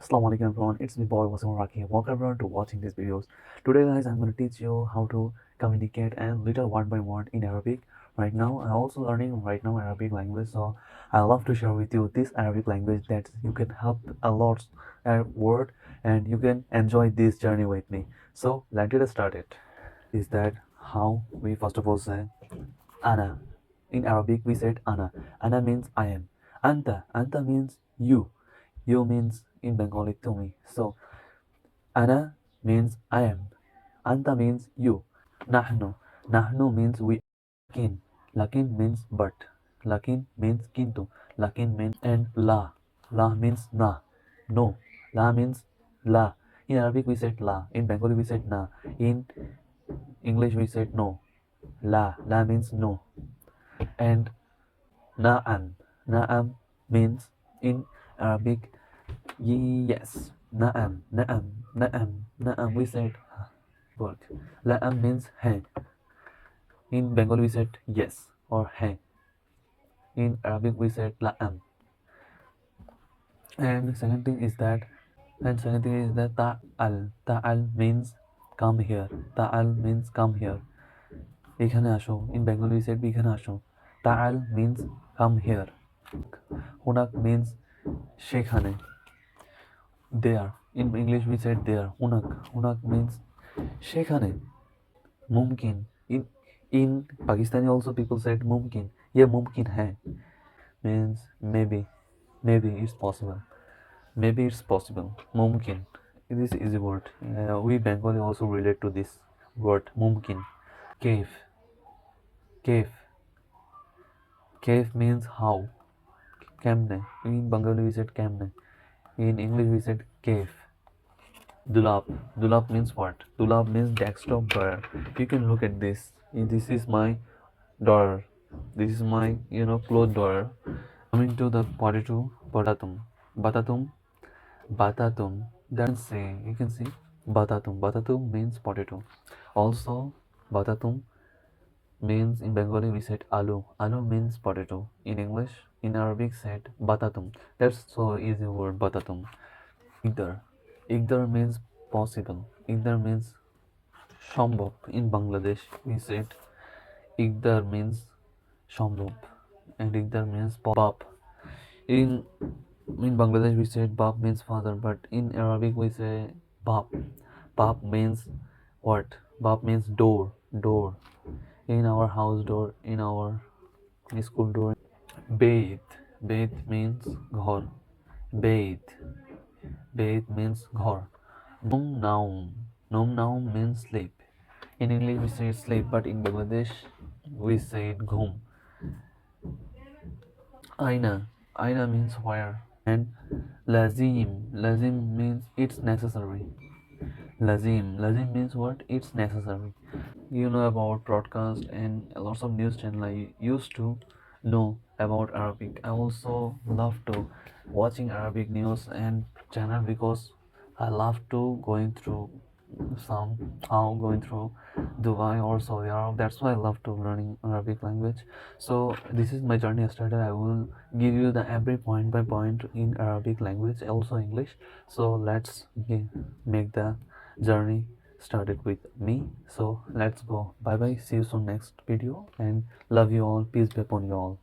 Assalamualaikum everyone, it's me boy Wasim Raki. Welcome everyone to watching these videos. Today guys, I'm going to teach you how to communicate and little word by word in Arabic. Right now, I'm also learning Arabic language, so I love to share with you this Arabic language that you can help a lot word and you can enjoy this journey with me. So let's get started. Is that how we first of all say Ana. In Arabic, we said Ana. Ana means I am. Anta means you. You means in Bengali to me. So Ana means I am. Anta means you. Nahnu. Nahnu means we. Lakin. Lakin means but. Lakin means kintu. Lakin means and la. La means na. No. La means la. In Arabic we said la. In Bengali we said na. In English we said no. La. La means no. And na'am. Na'am means in Arabic yes. Na'am. Na'am. Na'am. Na'am. We said work. La'am means hey. In Bengali we said yes or hey. In Arabic we said la'am. And second thing is that ta'al. Ta'al means come here. Ta'al means come here. এখানে আসো. In Bengali we said এখানে আসো. Ta'al means come here. Hunak means সেখানে. There. In English we said there. Hunak. Hunak means সেখানে. Mumkin. In Pakistani also people said mumkin. Yeah, mumkin hai means maybe it's possible. Maybe it's possible. Mumkin. This is a word. We Bengali also relate to this word mumkin. Cave. Cave. Cave means how. Kemne. In Bengali we said kemne. In English we said cave. Dulab. Dulab means what? Dulab means desktop drawer. You can look at this. This is my drawer. This is my clothes drawer. Coming to the potato, batatum. Batatum. Batatum. You can see batatum. Batatum means potato. Also, batatum means in Bengali we said alu. Alu means potato. In English, in Arabic said batatum. That's so easy word batatum. Igdar. Igdar means possible. Igdar means shambhav. In Bangladesh we said Igdar means shambhav and Igdar means bab. In Bangladesh we said bab means father, but in Arabic we say bab. Bab means what? Bab means door. Door. In our house door, in our school door. Bait. Bait means ghor. Bait. Bait means ghor. Nom naum. Nom naum means sleep. In English we say sleep, but in Bangladesh we say ghum. Aina. Aina means where. And lazim. Lazim means it's necessary. Lazim. Lazim means what? It's necessary. You know about broadcast and lots of news channel. I used to know about Arabic. I also love to watching Arabic news and channel because I love to going through Dubai or Saudi Arabia. That's why I love to learning Arabic language. So this is my journey started. I will give you the every point by point in Arabic language, also English. So let's make the journey started with me. So let's go. Bye bye. See you soon next video and love you all. Peace be upon you all.